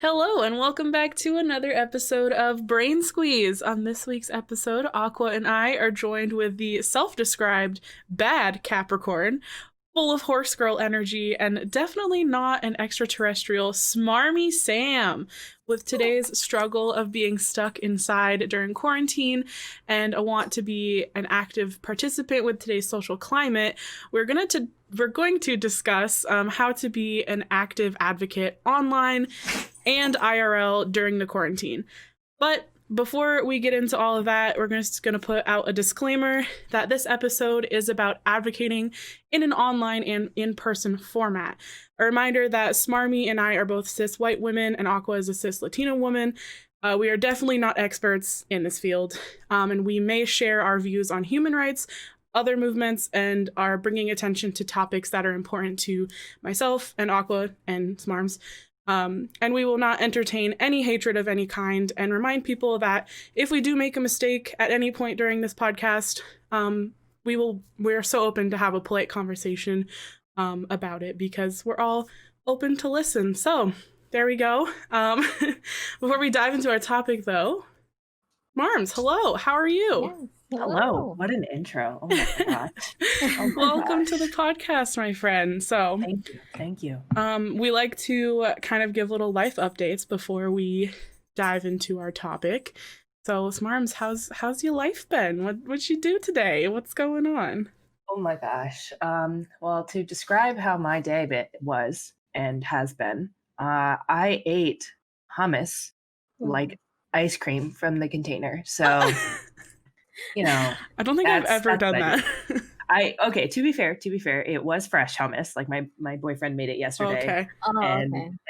Hello, and welcome back to another episode of Brain Squeeze. On this week's episode, Aqua and I are joined with the self-described bad Capricorn, full of horse girl energy, and definitely not an extraterrestrial, smarmy Sam, with today's struggle of being stuck inside during quarantine and a want to be an active participant with today's social climate. We're going to discuss how to be an active advocate online and IRL during the quarantine. But before we get into all of that, we're just going to put out a disclaimer that this episode is about advocating in an online and in-person format. A reminder that Smarmy and I are both cis white women and Aqua is a cis Latino woman. We are definitely not experts in this field, and we may share our views on human rights, other movements, and are bringing attention to topics that are important to myself and Aqua and Smarms. And we will not entertain any hatred of any kind, and remind people that if we do make a mistake at any point during this podcast, we're so open to have a polite conversation about it, because we're all open to listen. So there we go. Before we dive into our topic, though, Marms, hello, how are you? Yes. Hello. What an intro. Oh my gosh. Oh my Welcome gosh. to the podcast, my friend. So Thank you. we like to kind of give little life updates before we dive into our topic. So, Smarms, how's your life been? What'd you do today? What's going on? Oh my gosh. Well, to describe how my day was and has been, I ate hummus like ice cream from the container. So, I don't think I've ever done that. To be fair, it was fresh hummus. Like my boyfriend made it yesterday. Okay.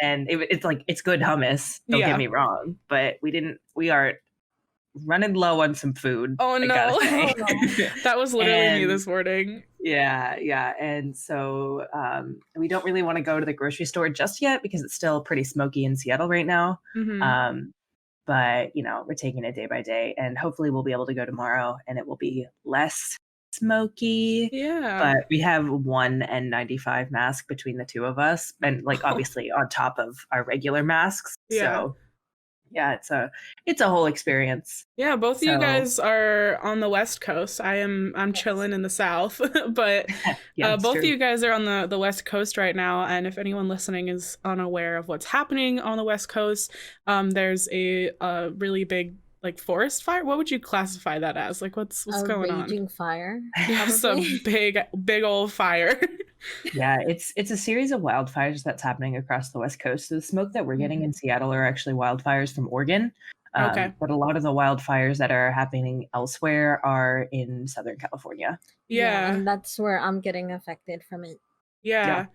And it's good hummus. Don't get me wrong, but we are running low on some food. Oh no. That was literally me this morning. Yeah. And so we don't really want to go to the grocery store just yet because it's still pretty smoky in Seattle right now. Mm-hmm. But we're taking it day by day, and hopefully we'll be able to go tomorrow and it will be less smoky. Yeah. But we have one N95 mask between the two of us, and obviously on top of our regular masks. Yeah. So yeah, it's a whole experience. Yeah, both of you guys are on the West Coast. I'm chilling in the South, but both of you guys are on the West Coast right now. And if anyone listening is unaware of what's happening on the West Coast, there's a really big forest fire. What would you classify that as? What's going on? A raging fire. Yes, a big old fire. Yeah, it's a series of wildfires that's happening across the West Coast. So the smoke that we're getting in Seattle are actually wildfires from Oregon. Okay. But a lot of the wildfires that are happening elsewhere are in Southern California. Yeah. And that's where I'm getting affected from it. Yeah.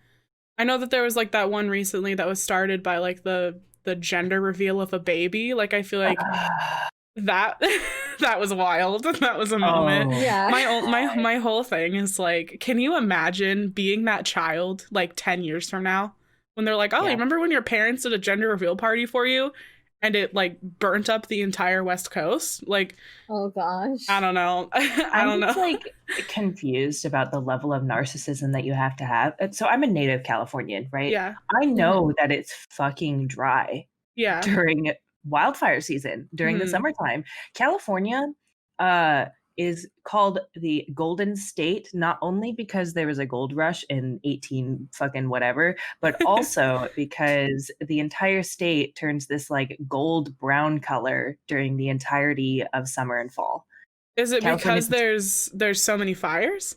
I know that there was that one recently that was started by the gender reveal of a baby. I feel like that was wild. That was a moment. Yeah. My whole thing is can you imagine being that child 10 years from now when they're remember when your parents did a gender reveal party for you and it burnt up the entire West Coast? Oh gosh. I don't know. I'm just confused about the level of narcissism that you have to have. So I'm a native Californian, right? Yeah. I know that it's fucking dry. Yeah. During wildfire season, during the summertime. California is called the Golden State, not only because there was a gold rush in 18 fucking whatever, but also because the entire state turns this gold brown color during the entirety of summer and fall. Is it because there's so many fires?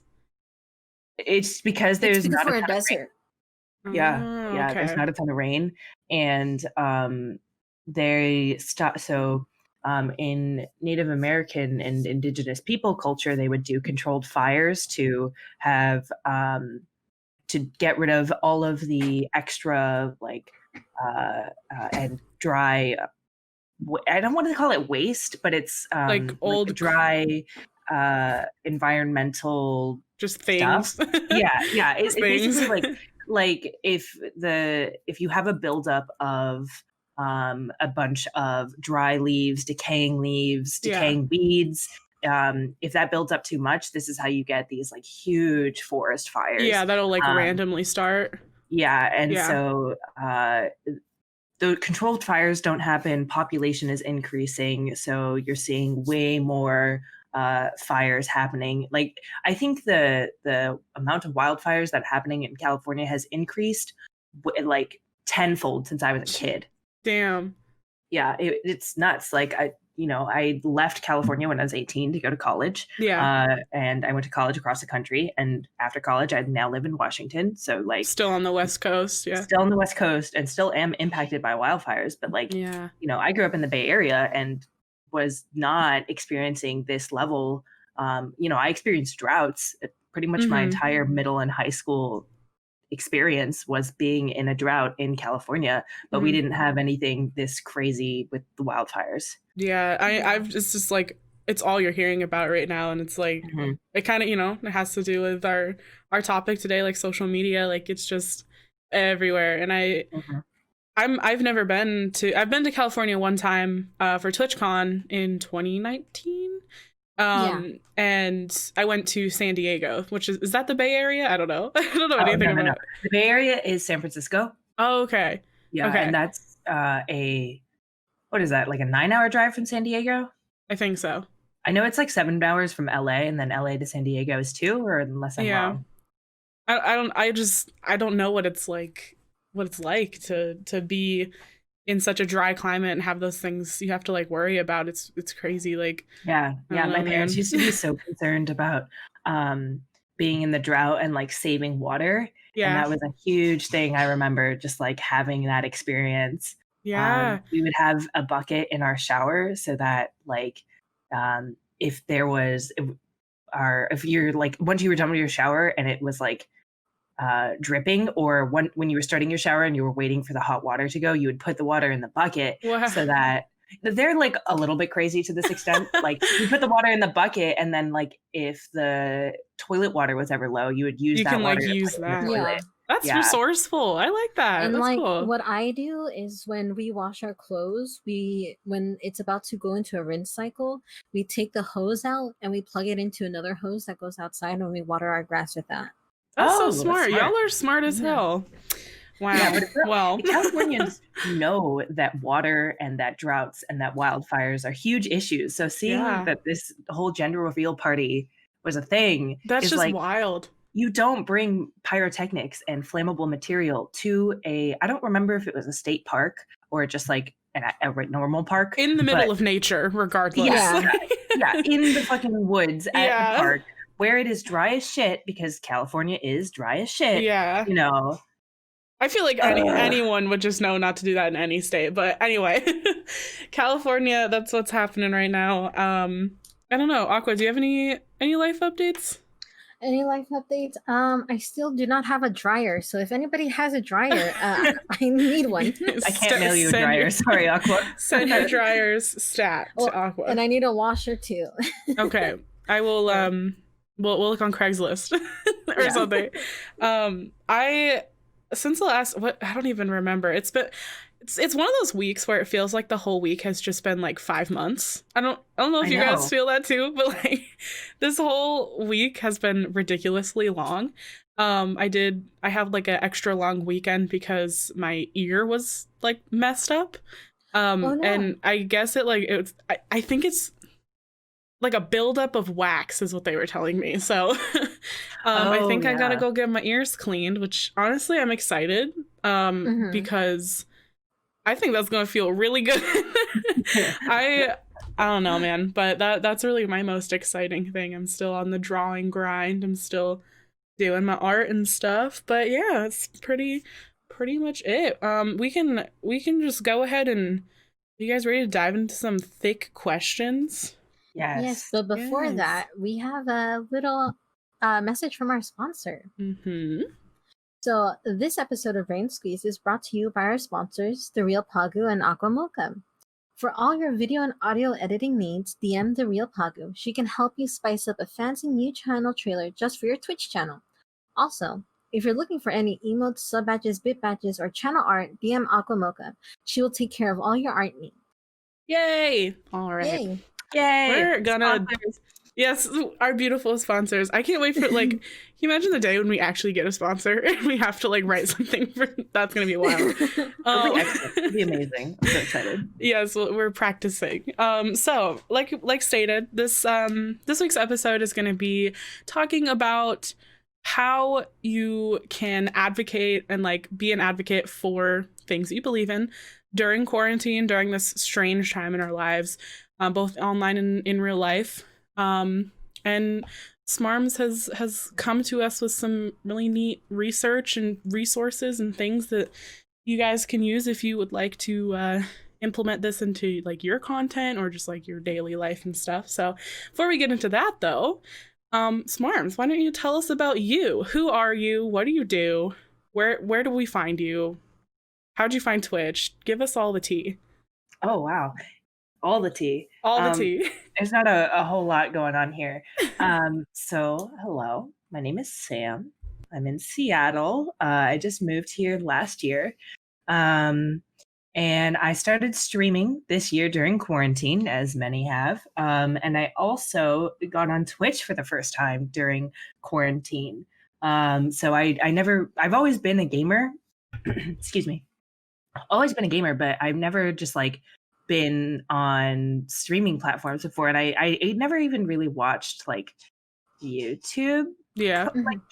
It's because there's not a desert. Yeah, okay. There's not a ton of rain, and in Native American and Indigenous people culture, they would do controlled fires to have to get rid of all of the extra and dry. I don't want to call it waste, but it's old dry environmental just things. Stuff. Yeah. It's basically if you have a buildup of a bunch of dry leaves, decaying weeds. If that builds up too much, this is how you get these huge forest fires. Yeah, that'll randomly start. Yeah, and so the controlled fires don't happen, population is increasing, so you're seeing way more fires happening. Like, I think the amount of wildfires that are happening in California has increased like tenfold since I was a kid. Damn. Yeah, it's nuts. Like, I left California when I was 18 to go to college. Yeah. And I went to college across the country. And after college, I now live in Washington. So, like, Still on the West Coast. Yeah. still on the West Coast and still am impacted by wildfires. But, like, Yeah. I grew up in the Bay Area and was not experiencing this level. I experienced droughts pretty much my entire middle and high school experience was being in a drought in California, but we didn't have anything this crazy with the wildfires. Yeah, it's just like, it's all you're hearing about right now, and it's like, it kind of, it has to do with our topic today, like social media, like it's just everywhere. And I've been to California one time for TwitchCon in 2019. And I went to San Diego, which is that the Bay Area? I don't know. I don't know anything about it. The Bay Area is San Francisco. Oh, okay. Yeah, okay. And that's what is that, like a 9-hour drive from San Diego? I think so. I know it's like 7 hours from LA, and then LA to San Diego is 2, or unless I'm wrong. I don't know what it's like to be in such a dry climate and have those things you have to like worry about. It's crazy. Like, my parents used to be so concerned about being in the drought and like saving water. And that was a huge thing. I remember just like having that experience. Yeah. We would have a bucket in our shower so that like if you're like, once you were done with your shower and it was like dripping, or when you were starting your shower and you were waiting for the hot water to go, you would put the water in the bucket. Wow. So that they're like a little bit crazy to this extent. Like, you put the water in the bucket, and then like if the toilet water was ever low, you would use that water. Yeah. That's resourceful. I like that. And that's like cool. What I do is when we wash our clothes, when it's about to go into a rinse cycle, we take the hose out and we plug it into another hose that goes outside, and we water our grass with that. That's so smart. Y'all are smart as hell. Wow. Yeah, but Californians know that water and that droughts and that wildfires are huge issues. So seeing that this whole gender reveal party was a thing, that's just like, wild. You don't bring pyrotechnics and flammable material to I don't remember if it was a state park or just like a normal park. In the middle of nature, regardless. Yeah, in the fucking woods at the park, where it is dry as shit, because California is dry as shit. Yeah. I feel like anyone would just know not to do that in any state. But anyway, California, that's what's happening right now. I don't know. Aqua, do you have any life updates? Any life updates? I still do not have a dryer. So if anybody has a dryer, I need one. I can't mail you a dryer. Sorry, Aqua. Send your dryer's stat to Aqua. And I need a washer too. Okay. I will, we'll look on Craigslist or something. Since the last, I don't even remember. It's one of those weeks where it feels like the whole week has just been like 5 months. I don't know if you guys feel that too, but like this whole week has been ridiculously long. I have like an extra long weekend because my ear was like messed up. And I guess I think it's like a buildup of wax is what they were telling me. So I think I gotta go get my ears cleaned, which honestly I'm excited because I think that's gonna feel really good. I don't know, man, but that's really my most exciting thing. I'm still on the drawing grind. I'm still doing my art and stuff. But yeah, it's pretty much it. We can just go ahead and, you guys ready to dive into some thick questions? Yes, but before that, we have a little message from our sponsor. So this episode of Brain Squeeze is brought to you by our sponsors, The Real Pagu and Aqua Mocha. For all your video and audio editing needs, DM The Real Pagu. She can help you spice up a fancy new channel trailer just for your Twitch channel. Also, if you're looking for any emotes, sub badges, bit badges, or channel art, DM Aqua Mocha. She will take care of all your art needs. Yay! All right. Yay! We're gonna Yes, our beautiful sponsors. I can't wait for can you imagine the day when we actually get a sponsor and we have to write something for that's gonna be wild. It'll be excellent. It'll be amazing. I'm so excited. Yes, we're practicing. So like stated, this week's episode is gonna be talking about how you can advocate and be an advocate for things that you believe in during quarantine, during this strange time in our lives, both online and in real life. And Smarms has come to us with some really neat research and resources and things that you guys can use if you would like to implement this into your content or just your daily life and stuff. So before we get into that though, Smarms, why don't you tell us about you? Who are you? What do you do? Where do we find you? How'd you find Twitch? Give us all the tea. Oh wow. All the tea. All the tea. There's not a whole lot going on here. So hello, my name is Sam. I'm in Seattle. I just moved here last year. And I started streaming this year during quarantine, as many have. And I also got on Twitch for the first time during quarantine. So I've always been a gamer. Excuse me. Always been a gamer, but I've never just been on streaming platforms before. And I never even really watched YouTube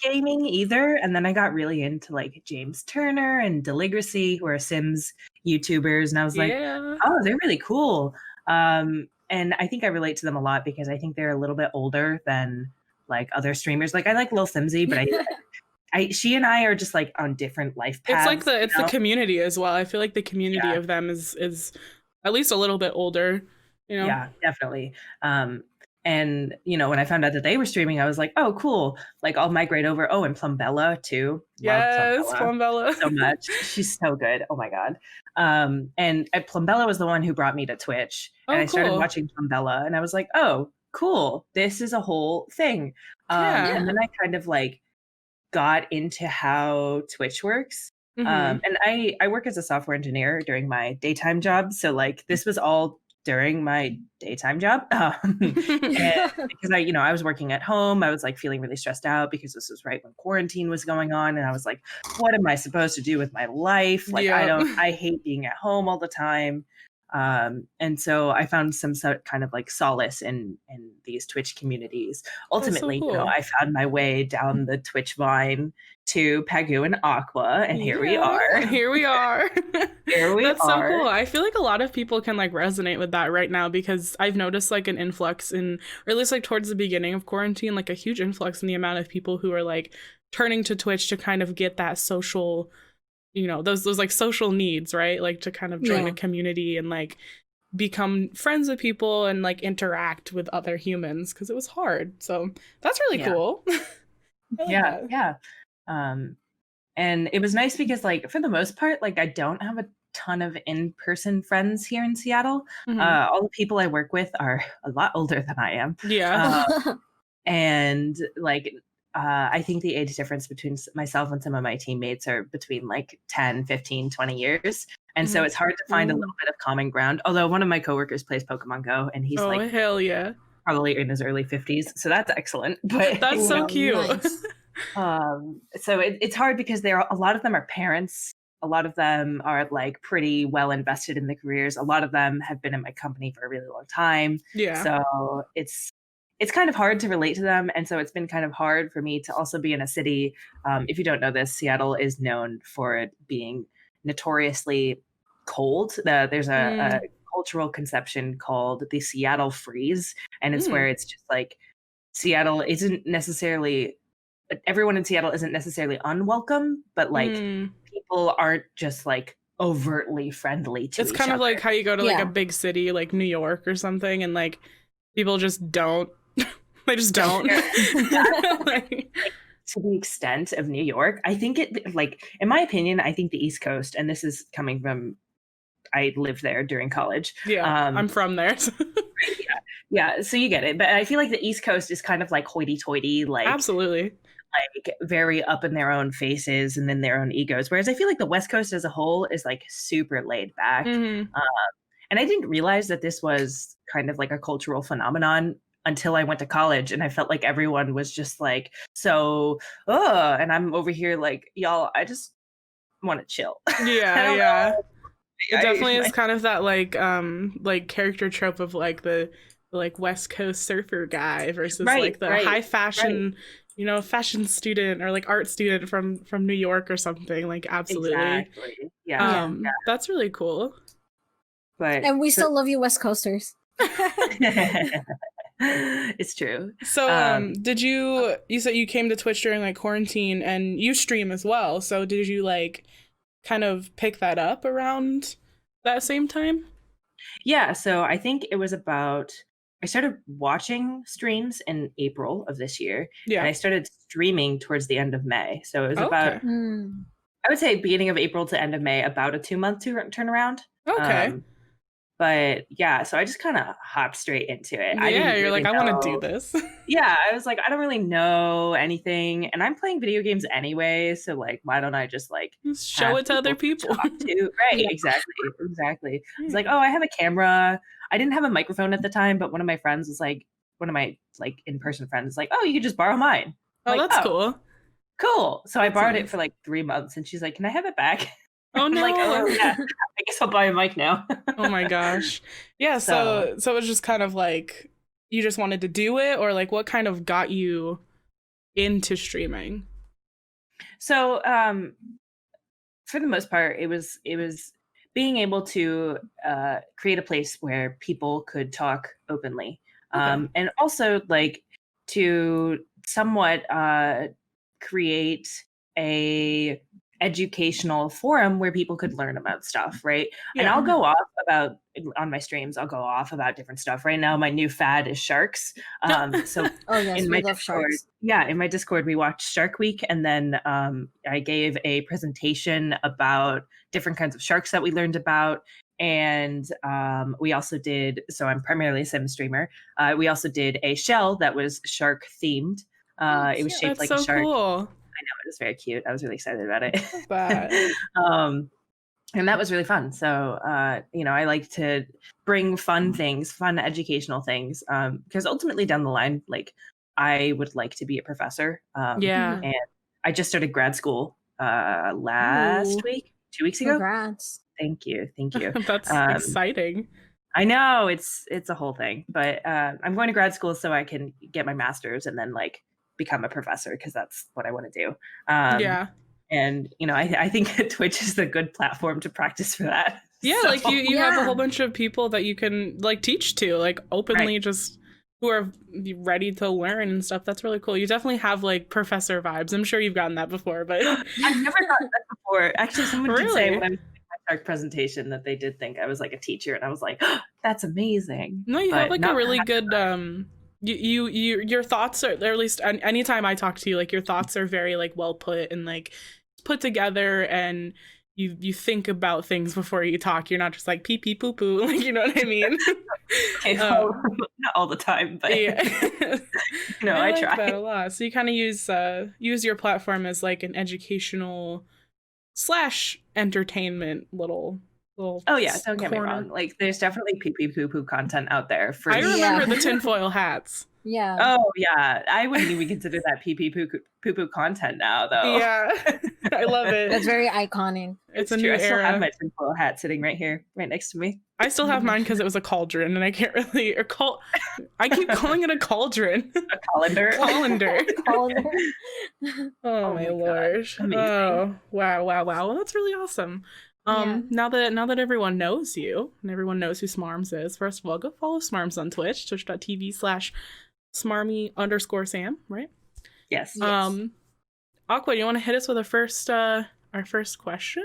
gaming either. And then I got really into James Turner and Deligracy, who are Sims YouTubers, and I was oh, they're really cool. And I think I relate to them a lot because I think they're a little bit older than other streamers. I like Lil Simsy, but she and I are just on different life paths. It's the community as well. I feel like the community of them is at least a little bit older, Yeah, definitely. And when I found out that they were streaming, I was like, oh, cool. I'll migrate over. Oh, and Plumbella too. Yes, Plumbella so much. She's so good. Oh my God. And Plumbella was the one who brought me to Twitch. And I started watching Plumbella and I was like, oh, cool. This is a whole thing. And then I kind of got into how Twitch works. And I work as a software engineer during my daytime job. So this was all during my daytime job. And because I was working at home, I was feeling really stressed out because this was right when quarantine was going on. And I was like, what am I supposed to do with my life? I hate being at home all the time. And so I found some kind of solace in these Twitch communities. Ultimately, so cool. I found my way down the Twitch vine to Pagu and Aqua, and here we are. Here we are. That's so cool. I feel like a lot of people can resonate with that right now because I've noticed an influx in, or at least towards the beginning of quarantine, a huge influx in the amount of people who are turning to Twitch to kind of get that social, those social needs, right? To kind of join a community and become friends with people and interact with other humans because it was hard. So that's really cool. Yeah. And it was nice because for the most part, I don't have a ton of in-person friends here in Seattle. All the people I work with are a lot older than I am. And I think the age difference between myself and some of my teammates are between 10, 15, 20 years. And so it's hard to find a little bit of common ground. Although one of my coworkers plays Pokemon Go and he's hell yeah, probably in his early 50s. So that's excellent. But that's so cute. Nice. So it's hard because a lot of them are parents. A lot of them are pretty well invested in the careers. A lot of them have been in my company for a really long time. Yeah. So it's kind of hard to relate to them. And so it's been kind of hard for me to also be in a city. If you don't know this, Seattle is known for it being notoriously cold. There's a cultural conception called the Seattle freeze. And it's where it's just Seattle isn't necessarily, everyone in Seattle isn't necessarily unwelcome, but people aren't just overtly friendly to each other. It's kind of like how you go to a big city like New York or something and people just don't. They just don't. To the extent of New York, I think it in my opinion, I think the East Coast, and this is coming from, I lived there during college. Yeah, I'm from there. So. Yeah, so you get it. But I feel the East Coast is kind of hoity-toity, absolutely, very up in their own faces and in their own egos. Whereas I feel the West Coast as a whole is super laid back. And I didn't realize that this was kind of a cultural phenomenon until I went to college, and I felt like everyone was just like, so, and I'm over here like, y'all, I just want to chill. Yeah, yeah. It definitely is kind of that like character trope of like the like West Coast surfer guy versus like the high fashion, fashion student or like art student from New York or something. Like absolutely. Exactly. Yeah. That's really cool. And we still love you, West Coasters. It's true. So did you said you came to Twitch during like quarantine and you stream as well. So did you like kind of pick that up around that same time? Yeah, so I think it was I started watching streams in April of this year. Yeah. And I started streaming towards the end of May. So it was about, I would say beginning of April to end of May, about a 2-month turnaround. Okay. But yeah, so I just kind of hopped straight into it. Yeah, you're like, I want to do this. Yeah, I was like, I don't really know anything, and I'm playing video games anyway, so like, why don't I just like show it to other people? Right, yeah. Exactly. I was like, oh, I have a camera. I didn't have a microphone at the time, but one of my friends was like, one of my like in-person friends was like, oh, you could just borrow mine. Oh, like, that's cool. Cool. So I borrowed it for like 3 months, and she's like, can I have it back? Oh no! Like, oh yeah, I guess I'll buy a mic now. Oh my gosh! Yeah, so it was just kind of like you just wanted to do it, or like what kind of got you into streaming? So, for the most part, it was being able to create a place where people could talk openly, and also like to somewhat create a educational forum where people could learn about stuff, right? Yeah. And I'll go off about on my streams. I'll go off about different stuff. Right now, my new fad is sharks. So in my Discord, in my Discord, we watched Shark Week, and then I gave a presentation about different kinds of sharks that we learned about. And we also did. So I'm primarily a sim streamer. We also did a shell that was shark themed. It was shaped like a shark. Cool. I know, it was very cute. I was really excited about it. And that was really fun. So, I like to bring fun educational things, because ultimately down the line, like I would like to be a professor. And I just started grad school last week, 2 weeks ago. Congrats. Thank you. That's exciting. I know it's a whole thing, but I'm going to grad school so I can get my master's and then like become a professor, because that's what I want to do. And I think Twitch is a good platform to practice for that. Yeah, so, like you have a whole bunch of people that you can like teach to, like openly, just who are ready to learn and stuff. That's really cool. You definitely have like professor vibes. I'm sure you've gotten that before, but I've never gotten that before. Actually, someone did say when I was doing my Shark presentation that they did think I was like a teacher, and I was like, oh, that's amazing. No, you have like a really good your thoughts are, or at least anytime I talk to you, like your thoughts are very like well put and like put together, and you think about things before you talk. You're not just like pee pee poo poo, like, you know what I mean? Not all the time, but yeah. I like try that a lot. So you kind of use your platform as like an educational / entertainment little. Oh yeah, don't get me wrong. Like, there's definitely pee pee poo poo content out there. I remember the tinfoil hats. Yeah. Oh yeah, I wouldn't even consider that pee pee poo poo content now, though. Yeah, I love it. That's very iconic. It's a new era. I still have my tinfoil hat sitting right here, right next to me. I still have mine because it was a cauldron, and I can't really I keep calling it a cauldron. A colander. Colander. Oh my lord! Oh wow! Well, that's really awesome. Now that everyone knows you and everyone knows who Smarms is, first of all, go follow Smarms on Twitch, twitch.tv/smarmy_Sam, right? Yes. Aqua, you want to hit us with our first question?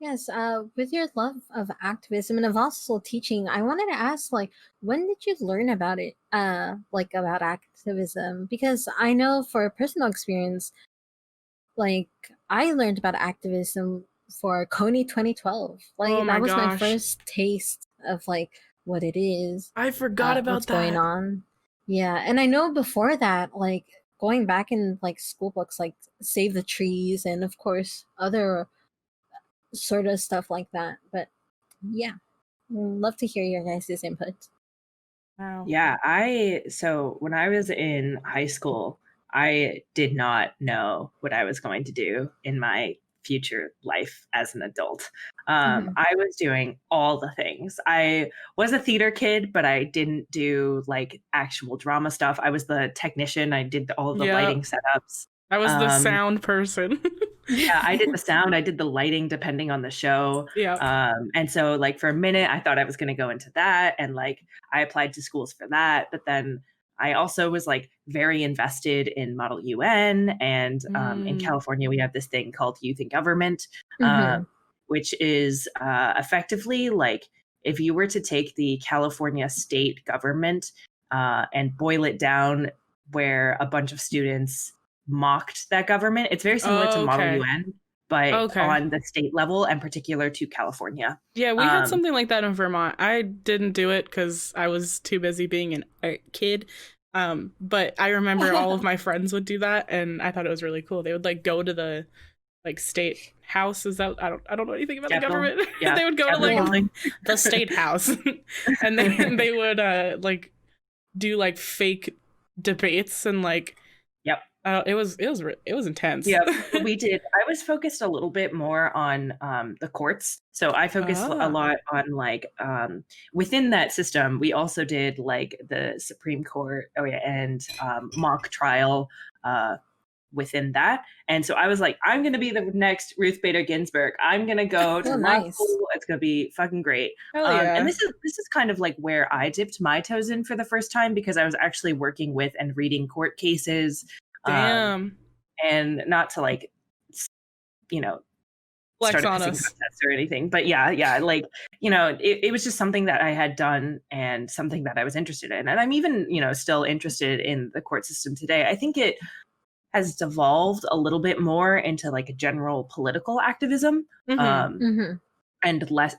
Yes. With your love of activism and of also teaching, I wanted to ask, like, when did you learn about it? Like about activism, because I know for personal experience, like I learned about activism for Coney 2012. Like that was my first taste of like what it is. I forgot about what's going on. Yeah, and I know before that, like going back in like school books, like Save the Trees, and of course other sort of stuff like that. But yeah, love to hear your guys' input. Wow. Yeah, so when I was in high school, I did not know what I was going to do in my future life as an adult. I was doing all the things. I was a theater kid, but I didn't do like actual drama stuff. I was the technician. I did all the Yeah. lighting setups. I was the sound person. Yeah, I did the sound, I did the lighting depending on the show. Yeah. And so like for a minute I thought I was going to go into that, and like I applied to schools for that, but then I also was like very invested in Model UN, and in California we have this thing called youth in government, which is effectively like if you were to take the California state government and boil it down, where a bunch of students mocked that government. It's very similar to Model UN, but on the state level and particular to California. Yeah, we had something like that in Vermont. I didn't do it because I was too busy being a kid. But I remember all of my friends would do that, and I thought it was really cool. They would like go to the like state house. Is that I don't know anything about Capital. the government. Yeah. They would go Capital. to like the state house, and then they would like do like fake debates and like. Yep. It was intense. Yeah, we did. I was focused a little bit more on the courts. So I focused a lot on like within that system. We also did like the Supreme Court and mock trial within that. And so I was like, I'm going to be the next Ruth Bader Ginsburg. I'm going to go to law school. It's going to be fucking great. And this is kind of like where I dipped my toes in for the first time, because I was actually working with and reading court cases. Damn. And not to like, you know, flex start a on pissing us contest or anything, but yeah, like, you know, it was just something that I had done and something that I was interested in. And I'm even, you know, still interested in the court system today. I think it has devolved a little bit more into like a general political activism, and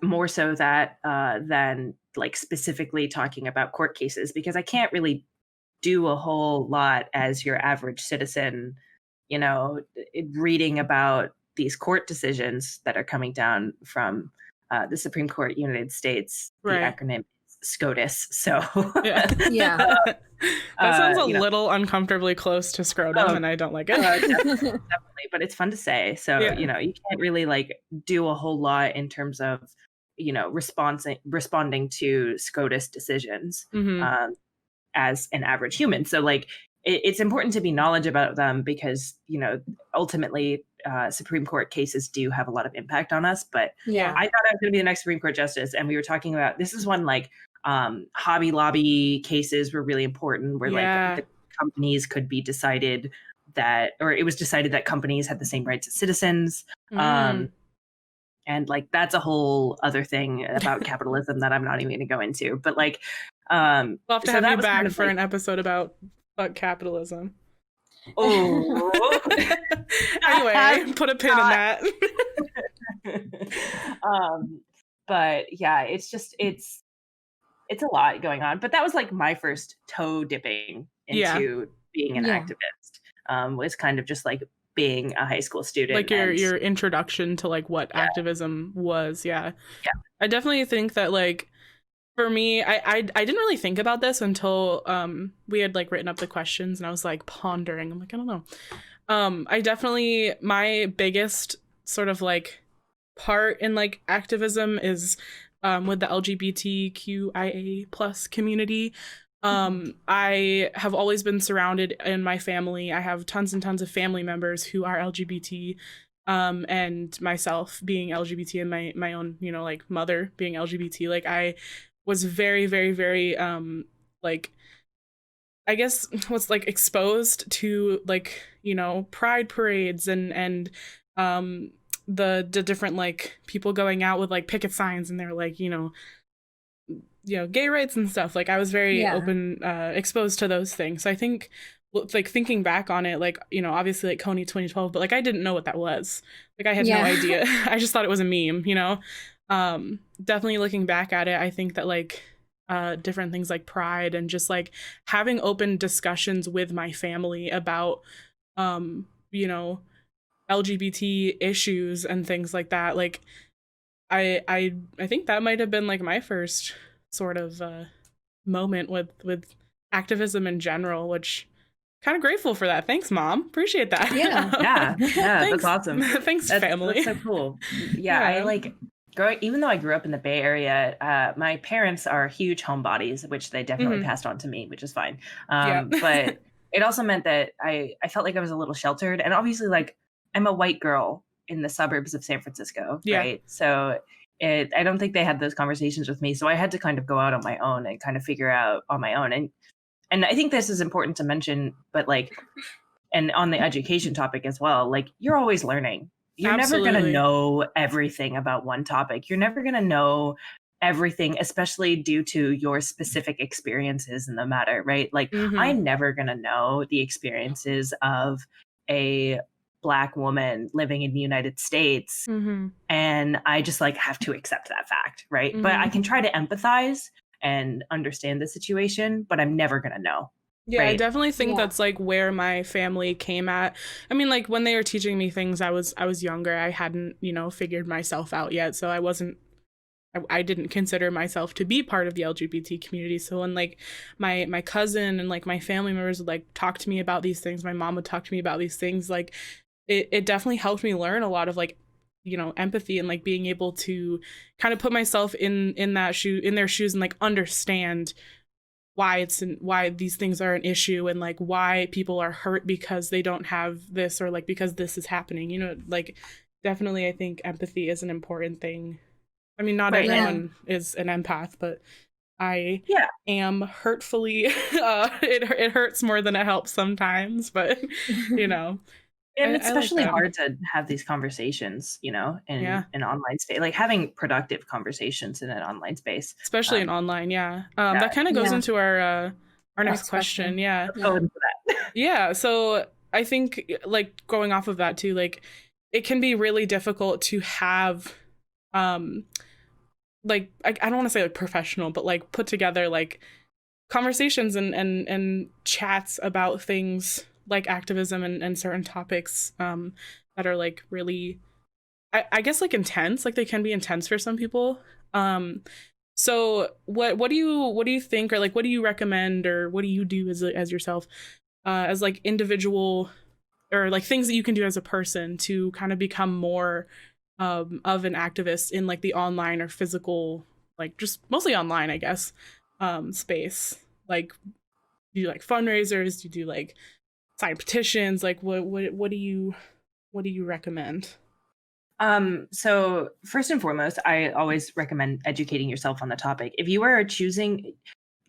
more so that than like specifically talking about court cases, because I can't really do a whole lot as your average citizen, you know, reading about these court decisions that are coming down from the Supreme Court United States. The acronym is SCOTUS. So yeah. That sounds a little uncomfortably close to scrotum, and I don't like it. Definitely, but it's fun to say. So, you know, you can't really like do a whole lot in terms of, you know, responding to SCOTUS decisions as an average human. So like it's important to be knowledgeable about them, because, you know, ultimately Supreme Court cases do have a lot of impact on us. But I thought I was going to be the next Supreme Court justice, and we were talking about, this is when like Hobby Lobby cases were really important, where like the companies could be decided that, or it was decided that companies had the same rights as citizens. And like that's a whole other thing about capitalism that I'm not even going to go into. But like we'll have to have you back for an episode about capitalism. Oh. Anyway, put a pin in that. But yeah, it's just it's a lot going on. But that was like my first toe dipping into being an activist. Was kind of just like being a high school student, like your introduction to like what activism was. I definitely think that like for me, I didn't really think about this until we had like written up the questions, and I was like pondering. I'm like, I don't know. I definitely, my biggest sort of like part in like activism is with the LGBTQIA plus community. I have always been surrounded in my family. I have tons and tons of family members who are LGBT, and myself being LGBT, and my own, you know, like mother being LGBT. Like I was very, very, very like, I guess was like exposed to like, you know, pride parades and the different like people going out with like picket signs, and they're like, you know, gay rights and stuff. Like I was very open, exposed to those things. So I think like thinking back on it, like, you know, obviously like Coney 2012, but like I didn't know what that was. Like I had no idea. I just thought it was a meme, you know. Definitely looking back at it, I think that like different things like pride and just like having open discussions with my family about you know, LGBT issues and things like that, like I think that might have been like my first sort of moment with activism in general, which kind of grateful for that. Thanks, Mom. Appreciate that. Yeah, Thanks. that's awesome. Thanks, family. That's so cool. Yeah, I like even though I grew up in the Bay Area, my parents are huge homebodies, which they definitely passed on to me, which is fine. But it also meant that I felt like I was a little sheltered, and obviously, like, I'm a white girl in the suburbs of San Francisco, right? So I don't think they had those conversations with me, so I had to kind of go out on my own and kind of figure out on my own. And I think this is important to mention, but like, and on the education topic as well, like, you're always learning. You're never going to know everything about one topic. You're never going to know everything, especially due to your specific experiences in the matter, right? Like, I'm never going to know the experiences of a Black woman living in the United States. And I just like have to accept that fact, right? But I can try to empathize and understand the situation, but I'm never going to know. Yeah, right? I definitely think that's like where my family came at. I mean, like, when they were teaching me things, I was younger. I hadn't, figured myself out yet. So I didn't consider myself to be part of the LGBT community. So when like my cousin and like my family members would like talk to me about these things, my mom would talk to me about these things, like it definitely helped me learn a lot of like, empathy and like being able to kind of put myself in their shoes and like understand why these things are an issue and like why people are hurt because they don't have this or like because this is happening. Like, definitely I think empathy is an important thing. I mean, not everyone is an empath, but I am hurtfully it hurts more than it helps sometimes, but and it's especially hard to have these conversations, in an online space, like having productive conversations in an online space, especially in online. That kind of goes into our next question. Go into that. So I think, like, going off of that too, like, it can be really difficult to have like, I don't want to say like professional, but like put together like conversations and chats about things like activism and certain topics that are like really, I guess, like intense. Like, they can be intense for some people. So what do you think, or like what do you recommend, or what do you do as yourself as like individual, or like things that you can do as a person to kind of become more of an activist in like the online or physical, like just mostly online, I guess, space? Like, do you like fundraisers? Do you do like sign petitions? Like, what do you recommend? So first and foremost, I always recommend educating yourself on the topic. If you are choosing,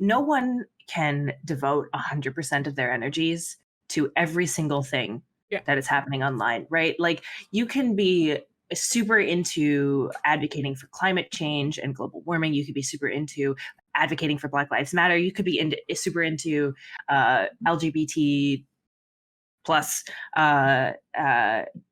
no one can devote 100% of their energies to every single thing that is happening online, right? Like, you can be super into advocating for climate change and global warming. You could be super into advocating for Black Lives Matter. You could be super into LGBT plus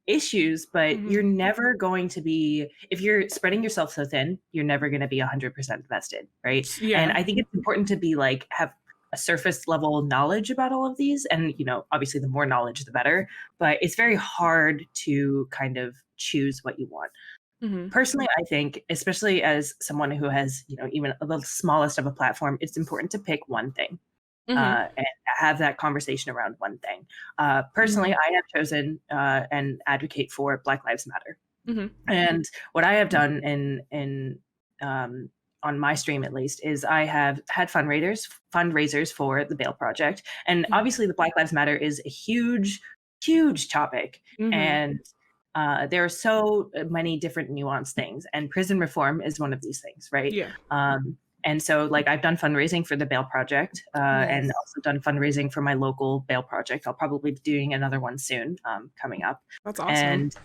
issues, but you're never going to be, if you're spreading yourself so thin, you're never going to be 100% vested, right? And I think it's important to be like, have a surface level knowledge about all of these, and obviously the more knowledge the better, but it's very hard to kind of choose what you want. Personally, I think, especially as someone who has even the smallest of a platform, it's important to pick one thing and have that conversation around one thing. Personally, I have chosen and advocate for Black Lives Matter. And what I have done in on my stream, at least, is I have had fundraisers for the Bail Project. And obviously the Black Lives Matter is a huge topic. And there are so many different nuanced things, and prison reform is one of these things, right? And so, like, I've done fundraising for the Bail Project and also done fundraising for my local Bail Project. I'll probably be doing another one soon coming up. That's awesome. And,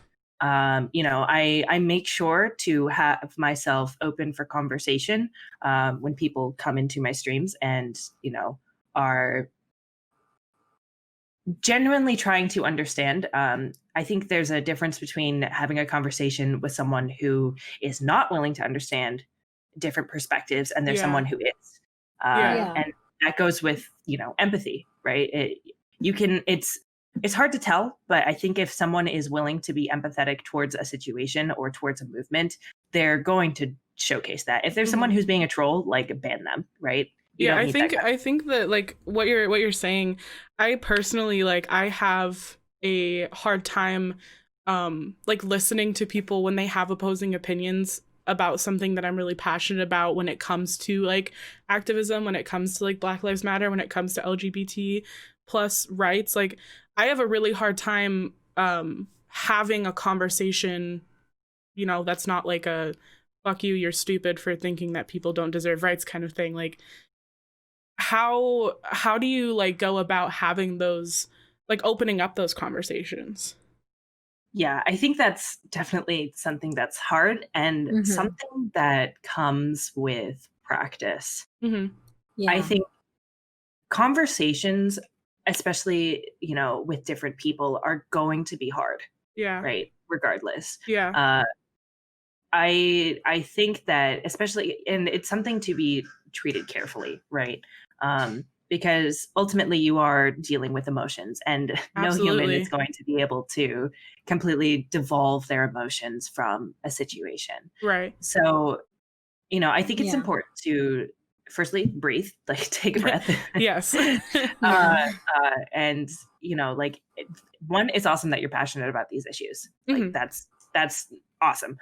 I make sure to have myself open for conversation when people come into my streams and, are genuinely trying to understand. I think there's a difference between having a conversation with someone who is not willing to understand different perspectives, and there's someone who is. And that goes with, empathy, right? It's hard to tell, but I think if someone is willing to be empathetic towards a situation or towards a movement, they're going to showcase that. If there's someone who's being a troll, like, ban them, right? You Yeah, don't need that guy. I think that like what you're saying, I personally like I have a hard time like listening to people when they have opposing opinions about something that I'm really passionate about when it comes to like activism, when it comes to like Black Lives Matter, when it comes to LGBT plus rights. Like I have a really hard time having a conversation, you know, that's not like a fuck you, you're stupid for thinking that people don't deserve rights kind of thing. Like how do you like go about having those, like opening up those conversations? Yeah, I think that's definitely something that's hard and something that comes with practice. Mm-hmm. I Yeah. think conversations, especially, you know, with different people, are going to be hard, Yeah. right? Regardless. Yeah. I think that especially, and it's something to be treated carefully, right? Because ultimately you are dealing with emotions, and no human is Absolutely. going to be able to completely devolve their emotions from a situation. Right. So, you know, I think it's Yeah. important to firstly breathe, like take a breath. Yes. Yeah. And you know, like one, it's awesome that you're passionate about these issues. Like Mhm. that's awesome.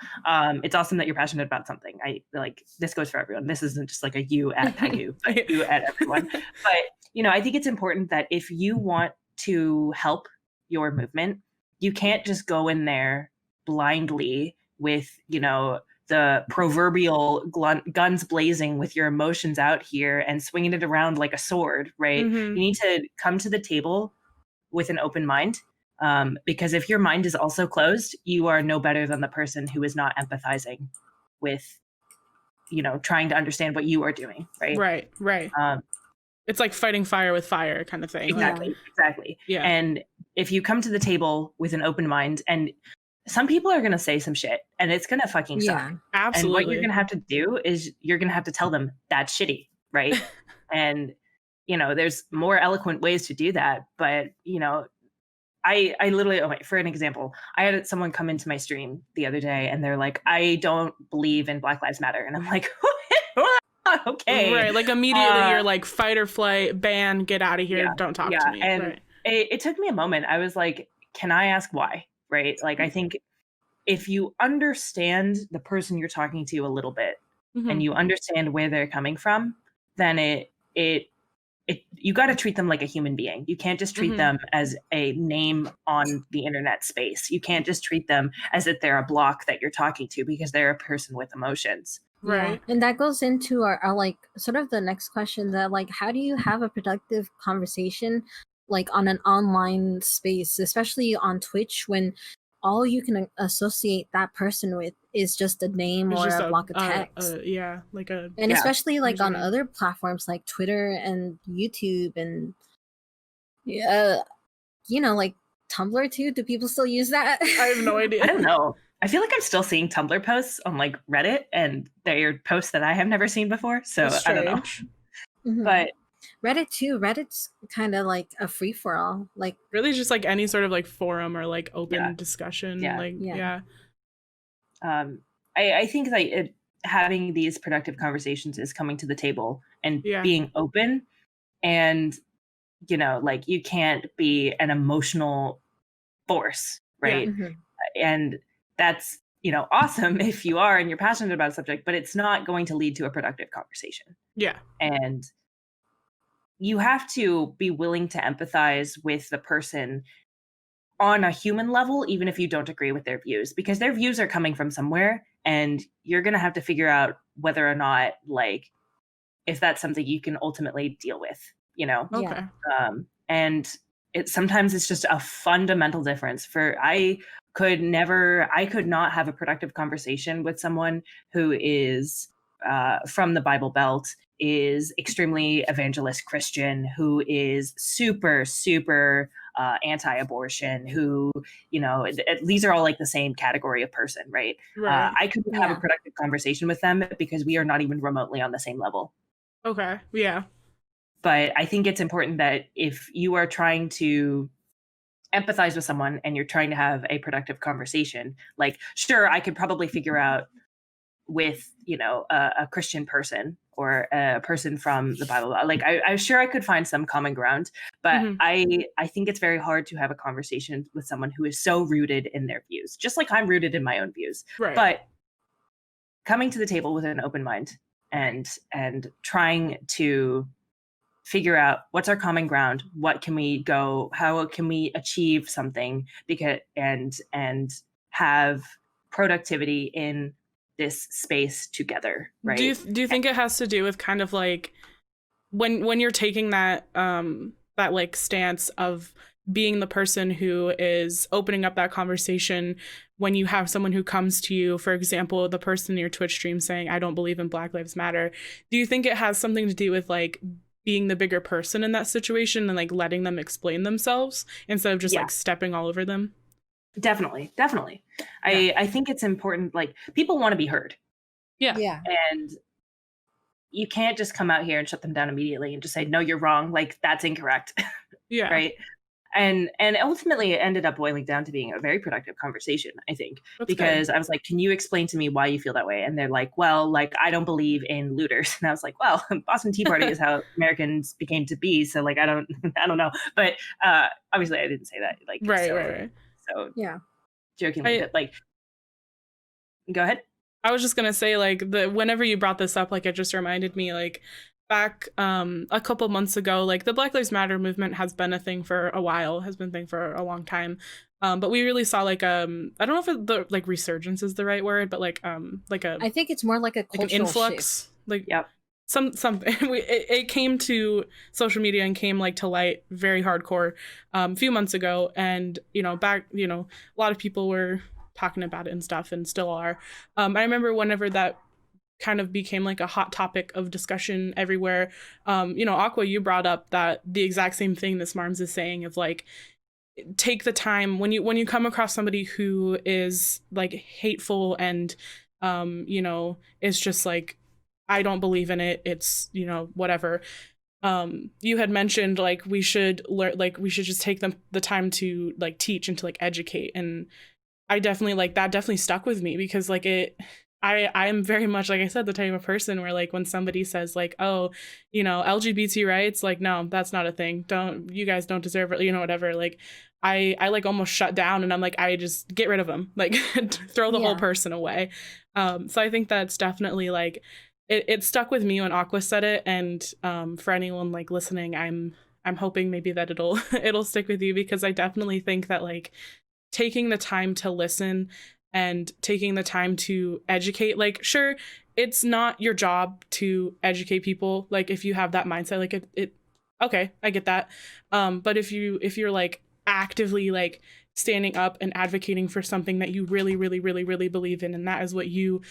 It's awesome that you're passionate about something. I like this goes for everyone. This isn't just like a you at Pagu, but you at everyone. But you know, I think it's important that if you want to help your movement, you can't just go in there blindly with, you know, the proverbial guns blazing with your emotions out here and swinging it around like a sword, right? Mhm. You need to come to the table with an open mind. Because if your mind is also closed, you are no better than the person who is not empathizing with, you know, trying to understand what you are doing, right? Right. Um, It's like fighting fire with fire kind of thing. Like, exactly. yeah. And if you come to the table with an open mind, and some people are going to say some shit and it's going to fucking suck. And what you're Absolutely. going to have to do is you're going to have to tell them that's shitty, right? And, you know, there's more eloquent ways to do that. But, you know, I literally, oh, wait, for an example, I had someone come into my stream the other day and they're like, I don't believe in Black Lives Matter. And I'm like, okay. Right. Like immediately you're like fight or flight, ban, get out of here, Yeah. don't talk to Yeah. me. And Right. it took me a moment. I was like, can I ask why? Right. Like, I think if you understand the person you're talking to a little bit and Mhm. you understand where they're coming from, then it you got to treat them like a human being. You can't just treat Mhm. them as a name on the internet space. You can't just treat them as if they're a block that you're talking to, because they're a person with emotions. Right. Yeah. And that goes into our like sort of the next question, that like how do you have a productive conversation like on an online space, especially on Twitch, when all you can associate that person with is just a name It's or just a block of text. yeah, like a And Yeah. especially like on username. other platforms like Twitter and YouTube and you know, like Tumblr too. Do people still use that? I have no idea. I don't know. I feel like I'm still seeing Tumblr posts on like Reddit, and they're posts that I have never seen before. So That's I don't know. strange. But Reddit too. Reddit's kind of like a free for all. Like Really just like any sort of like forum or like open yeah. discussion. Yeah. Like Yeah. I think like having these productive conversations is coming to the table and Yeah. being open, and you know, like you can't be an emotional force, right? And that's, you know, awesome if you are and you're passionate about a subject, but it's not going to lead to a productive conversation. Yeah. And you have to be willing to empathize with the person on a human level, even if you don't agree with their views, because their views are coming from somewhere, and you're going to have to figure out whether or not, like, if that's something you can ultimately deal with, you know? Okay. And sometimes it's just a fundamental difference. I could not have a productive conversation with someone who is from the Bible Belt, is extremely evangelist Christian, who is super, super anti-abortion, who, you know, these are all like the same category of person, right? Right. I couldn't have a productive conversation with them because we are not even remotely on the same level. Okay. Yeah. But I think it's important that if you are trying to empathize with someone and you're trying to have a productive conversation, like, sure, I could probably figure out with, you know, a Christian person or a person from the Bible. Like I'm sure I could find some common ground, but I think it's very hard to have a conversation with someone who is so rooted in their views, just like I'm rooted in my own views. Right. But coming to the table with an open mind and trying to figure out what's our common ground, what can we go, how can we achieve something, because and have productivity in this space together, right? Do you think it has to do with kind of like when you're taking that that like stance of being the person who is opening up that conversation, when you have someone who comes to you, for example, the person in your Twitch stream saying, I don't believe in Black Lives Matter, do you think it has something to do with like being the bigger person in that situation and like letting them explain themselves instead of just like stepping all over them? Definitely. Yeah. I think it's important. Like, people want to be heard. Yeah. And you can't just come out here and shut them down immediately and just say, no, you're wrong. Like, that's incorrect. Yeah. Right. And ultimately it ended up boiling down to being a very productive conversation, I think. That's because good. I was like, can you explain to me why you feel that way? And they're like, well, like, I don't believe in looters. And I was like, well, Boston Tea Party is how Americans became to be. So like, I don't know. But obviously I didn't say that. Like, Right. So yeah, jokingly, but like, go ahead. I was just gonna say, like, whenever you brought this up, like, it just reminded me, like, back a couple months ago, like, the Black Lives Matter movement has been a thing for a while, has been a thing for a long time. But we really saw like I don't know if the like resurgence is the right word, but like I think it's more like a cultural like an influx, shift. like Yep. something. It came to social media and came like to light very hardcore a few months ago, and back a lot of people were talking about it and stuff, and still are. I remember whenever that kind of became like a hot topic of discussion everywhere. Aqua, you brought up that the exact same thing this Marms is saying of like, take the time when you come across somebody who is like hateful and is just like, I don't believe in it, it's whatever. You had mentioned like we should learn, like we should just take the time to like teach and to like educate, and I definitely like that definitely stuck with me because like I am very much, like I said, the type of person where like when somebody says like, oh, LGBT rights, like, no, that's not a thing. You guys don't deserve it, whatever. Like I like almost shut down and I'm like, I just get rid of them, like throw the whole person away. So I think that's definitely like, it stuck with me when Aqua said it. And for anyone like listening, I'm hoping maybe that it'll stick with you, because I definitely think that like taking the time to listen and taking the time to educate, like, sure, it's not your job to educate people, like if you have that mindset, like it okay, I get that, but if you're like actively like standing up and advocating for something that you really really really really believe in, and that is what you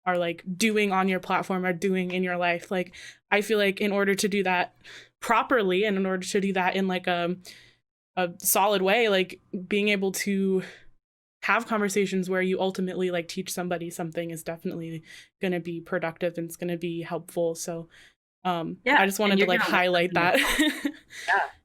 are like doing on your platform or doing in your life, like I feel like in order to do that properly and in order to do that in like a solid way, like being able to have conversations where you ultimately like teach somebody something is definitely going to be productive and it's going to be helpful. So I just wanted to like highlight that.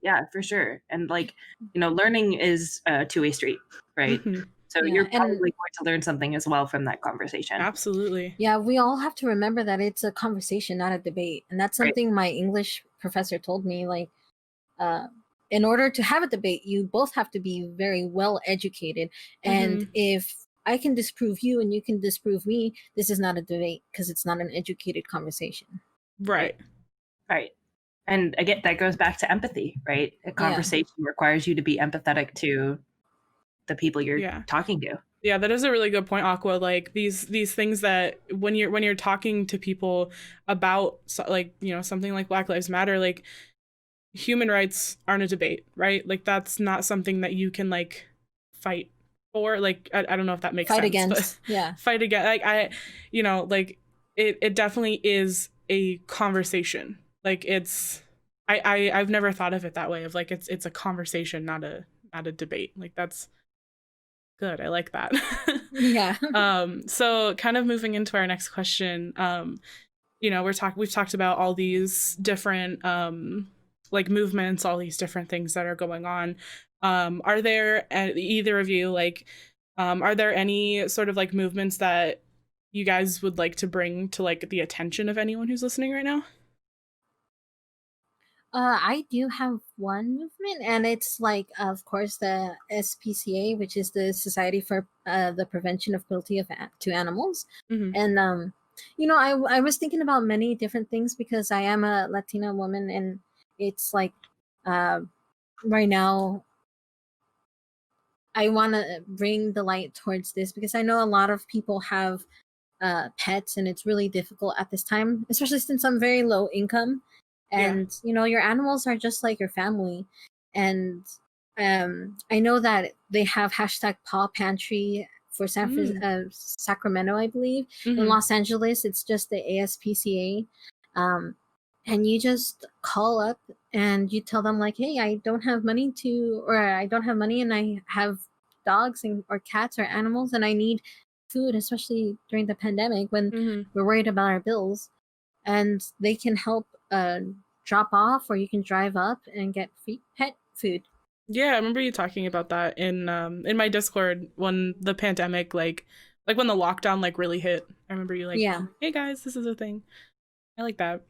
yeah, for sure. And like, learning is a two-way street, right? So you're probably going to learn something as well from that conversation. Absolutely. Yeah, we all have to remember that it's a conversation, not a debate. And that's something my English professor told me, like, in order to have a debate, you both have to be very well educated. And if I can disprove you and you can disprove me, this is not a debate because it's not an educated conversation. Right. And again, that goes back to empathy, right? A conversation requires you to be empathetic to the people you're talking to. Yeah, that is a really good point, Aqua. Like these things that when you're talking to people about like, something like Black Lives Matter, like human rights aren't a debate, right? Like that's not something that you can like fight for. Like I don't know if that makes sense. Fight against. Fight against. Like like it definitely is a conversation. Like it's I've never thought of it that way, of like it's a conversation, not a debate. Like that's good. I like that. Yeah. So kind of moving into our next question, we've talked about all these different like movements, all these different things that are going on. Are there either of you like are there any sort of like movements that you guys would like to bring to like the attention of anyone who's listening right now? I do have one movement, and it's like, of course, the SPCA, which is the Society for the Prevention of Cruelty to Animals. Mm-hmm. And I was thinking about many different things because I am a Latina woman, and it's like, right now, I want to bring the light towards this because I know a lot of people have pets, and it's really difficult at this time, especially since I'm very low income. And your animals are just like your family. And I know that they have hashtag paw pantry for Sacramento, I believe. In Los Angeles, it's just the ASPCA. And you just call up and you tell them like, hey, I don't have money and I have dogs or cats or animals, and I need food, especially during the pandemic when we're worried about our bills. And they can help drop off, or you can drive up and get free pet food. Yeah, I remember you talking about that in my Discord when the pandemic, like when the lockdown like really hit. I remember you like, hey guys, this is a thing. I like that.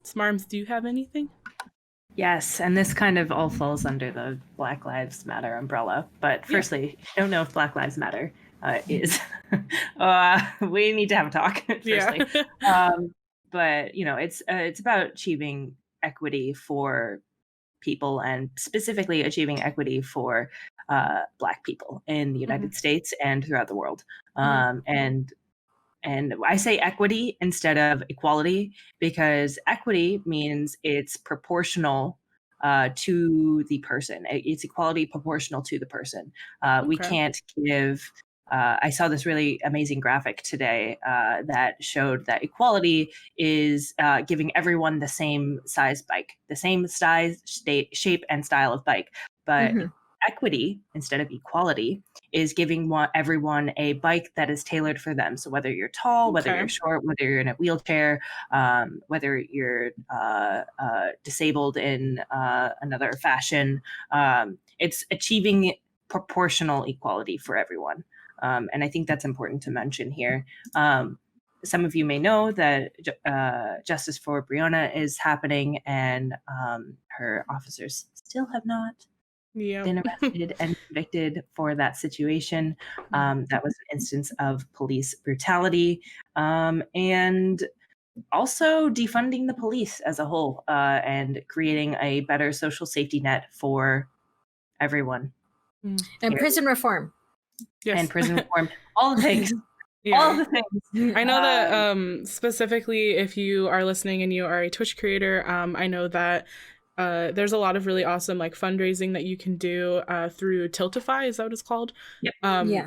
Smarms, do you have anything? Yes, and this kind of all falls under the Black Lives Matter umbrella. But firstly, I don't know if Black Lives Matter is. We need to have a talk. Firstly, but it's about achieving equity for people, and specifically achieving equity for Black people in the United States and throughout the world. And I say equity instead of equality because equity means it's proportional to the person. It's equality proportional to the person. We can't give. I saw this really amazing graphic today that showed that equality is giving everyone the same size bike, the same size, shape, and style of bike. But equity instead of equality is giving everyone a bike that is tailored for them. So whether you're tall, whether you're short, whether you're in a wheelchair, whether you're disabled in another fashion, it's achieving proportional equality for everyone. And I think that's important to mention here. Some of you may know that Justice for Breonna is happening, and her officers still have not been arrested and convicted for that situation. That was an instance of police brutality, and also defunding the police as a whole, and creating a better social safety net for everyone. And prison reform. Yes. And prison reform. All the things. All the things. I know that specifically if you are listening and you are a Twitch creator, I know that there's a lot of really awesome like fundraising that you can do through Tiltify, is that what it's called? Yep.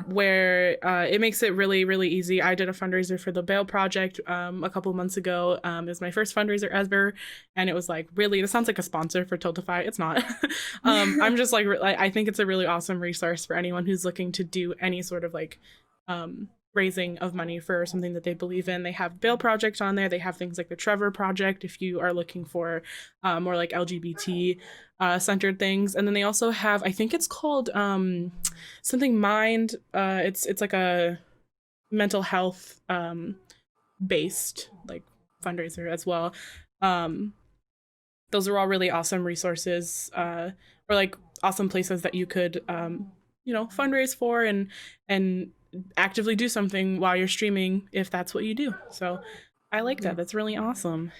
Where it makes it really, really easy. I did a fundraiser for the Bail Project a couple months ago. It was my first fundraiser ever, and it was like, really, this sounds like a sponsor for Tiltify. It's not. I'm just like, I think it's a really awesome resource for anyone who's looking to do any sort of like raising of money for something that they believe in. They have Bail Project on there. They have things like the Trevor Project if you are looking for more like LGBT centered things. And then they also have, I think it's called something Mind. It's like a mental health based like fundraiser as well. Those are all really awesome resources or like awesome places that you could fundraise for and actively do something while you're streaming if that's what you do. So I like that. That's really awesome.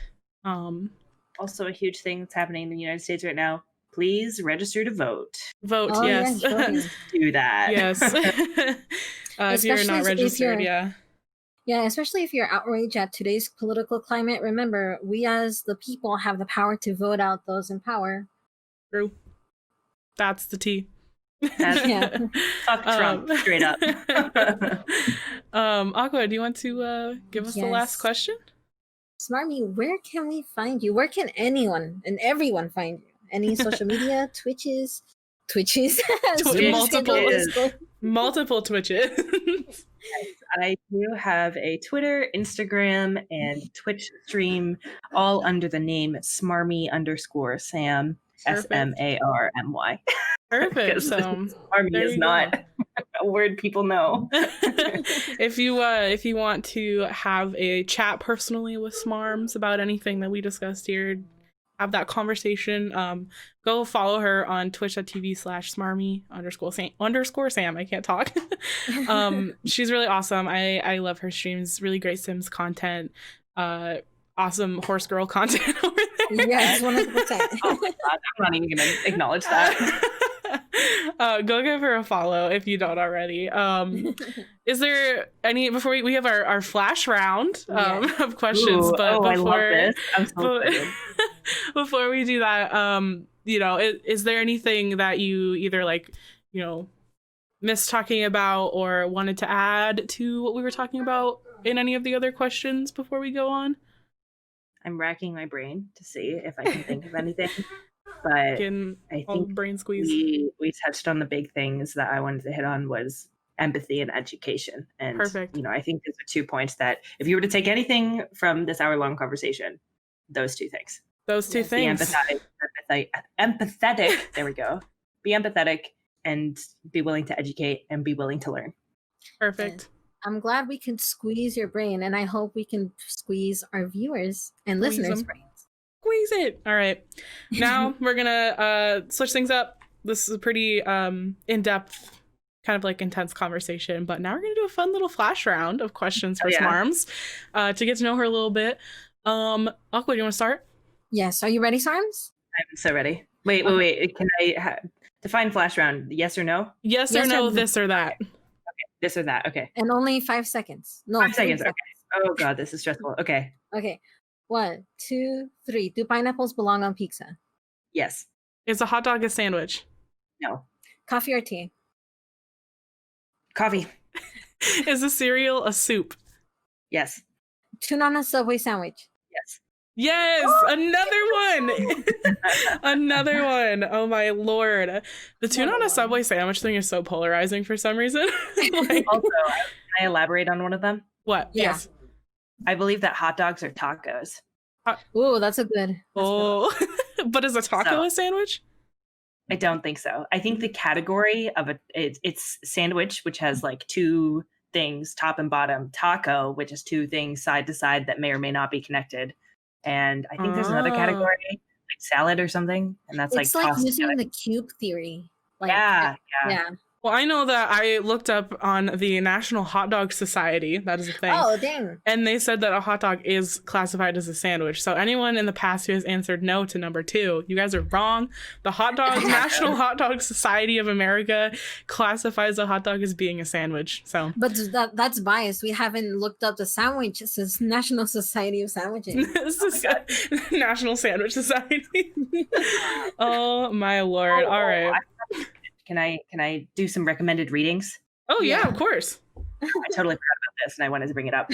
Also a huge thing that's happening in the United States right now. Please register to vote. Vote, yes. Do that. Yes. If you're not registered, yeah. Yeah, especially if you're outraged at today's political climate, remember, we as the people have the power to vote out those in power. True. That's the tea. Fuck Trump, straight up. Aqua, do you want to give us the last question? Smarmy, where can we find you? Where can anyone and everyone find you? Any social media, Twitches, multiple Twitches. Yes, I do have a Twitter, Instagram, and Twitch stream, all under the name Smarmy_Sam. Perfect. SMARMY. Perfect. So Smarmy there is you not go. a word people know. If you want to have a chat personally with Smarms about anything that we discussed here, have that conversation, go follow her on twitch.tv/smarmy_Sam. I can't talk. She's really awesome. I love her streams. Really great Sims content. Awesome horse girl content over there. Yes, 100%. Oh my God, I'm not even gonna acknowledge that. Go give her a follow if you don't already. Is there any, before we have our flash round of questions? Ooh, but before, I love this. I'm so excited. Before we do that, is there anything that you either missed talking about or wanted to add to what we were talking about in any of the other questions before we go on? I'm racking my brain to see if I can think of anything. But I think brain squeeze. we touched on the big things that I wanted to hit on was empathy and education. And Perfect. I think those are 2 points that if you were to take anything from this hour-long conversation, those 2 things. Those two things. Be empathetic. There we go. Be empathetic and be willing to educate and be willing to learn. Perfect. I'm glad we can squeeze your brain, and I hope we can squeeze our viewers and listeners' brains. Squeeze it. All right. Now we're gonna switch things up. This is a pretty in-depth, kind of like intense conversation, but now we're gonna do a fun little flash round of questions for Smarms to get to know her a little bit. Aqua, do you want to start? Yes. Are you ready, Smarms? I'm so ready. Wait. Can I define flash round? Yes or no? Yes or no, this or that. Okay. This or that. Okay. And only 5 seconds. No, 5 seconds. Okay. Oh God, this is stressful. Okay. Okay. 1, 2, 3. Do pineapples belong on pizza? Yes. Is a hot dog a sandwich? No. Coffee or tea? Coffee. Is a cereal a soup? Yes. Tuna on a Subway sandwich? Yes. Yes, another one. Another one. Oh my Lord. The tuna on a Subway sandwich thing is so polarizing for some reason. Also, can I elaborate on one of them? What? Yeah. Yes. I believe that hot dogs are tacos. Oh, that's a good. But is a taco a sandwich? I don't think so. I think the category of it's sandwich, which has like 2 things, top and bottom. Taco, which is 2 things side to side that may or may not be connected. And I think there's another category, like salad or something, and that's it's like using the cube theory. Like, yeah. Well, I know that I looked up on the National Hot Dog Society. That is a thing. Oh, dang. And they said that a hot dog is classified as a sandwich. So anyone in the past who has answered no to number 2, you guys are wrong. The National Hot Dog Society of America classifies a hot dog as being a sandwich. So, but that's biased. We haven't looked up the sandwich. It says National Society of Sandwiches. This is National Sandwich Society. Oh my Lord! All right. Can I do some recommended readings? Oh yeah, of course. I totally forgot about this, and I wanted to bring it up.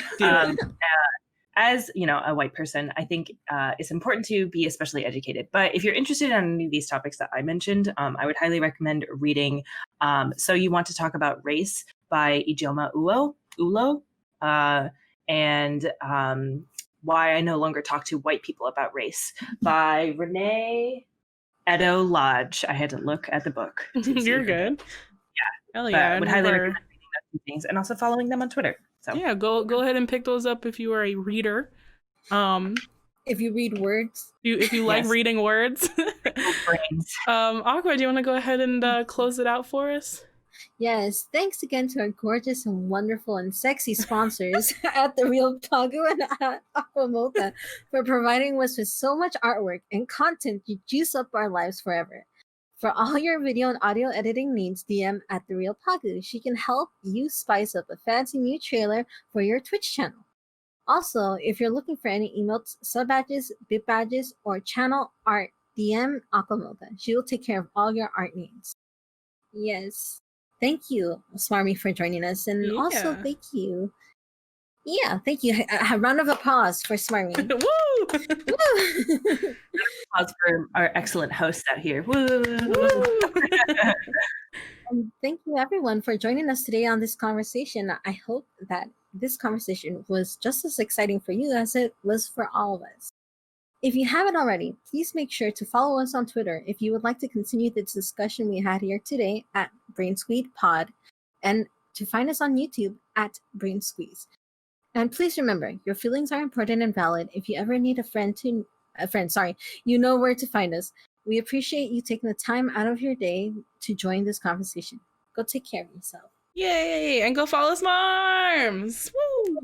As a white person, I think it's important to be especially educated. But if you're interested in any of these topics that I mentioned, I would highly recommend reading "So You Want to Talk About Race" by Ijoma Ulo, and "Why I No Longer Talk to White People About Race" by Renee Edo Lodge. I had to look at the book. You're good. Yeah. Hell yeah. I would highly recommend reading those things and also following them on Twitter. So yeah, go ahead and pick those up if you are a reader. If you read words. If you like reading words. Aqua, do you want to go ahead and close it out for us? Yes, thanks again to our gorgeous and wonderful and sexy sponsors at The Real Pagu and at Aqua Mocha for providing us with so much artwork and content to juice up our lives forever. For all your video and audio editing needs, DM at The Real Pagu. She can help you spice up a fancy new trailer for your Twitch channel. Also, if you're looking for any emotes, sub badges, bit badges, or channel art, DM Aqua Mocha. She will take care of all your art needs. Yes. Thank you, Smarmy, for joining us. And also, thank you. Yeah, thank you. A round of applause for Smarmy. Woo! Applause for our excellent hosts out here. Woo! And thank you, everyone, for joining us today on this conversation. I hope that this conversation was just as exciting for you as it was for all of us. If you haven't already, please make sure to follow us on Twitter if you would like to continue the discussion we had here today at BrainsqueedPod, and to find us on YouTube at BrainSqueeze. And please remember, your feelings are important and valid. If you ever need you know where to find us. We appreciate you taking the time out of your day to join this conversation. Go take care of yourself. Yay! And go follow Smarms! Woo!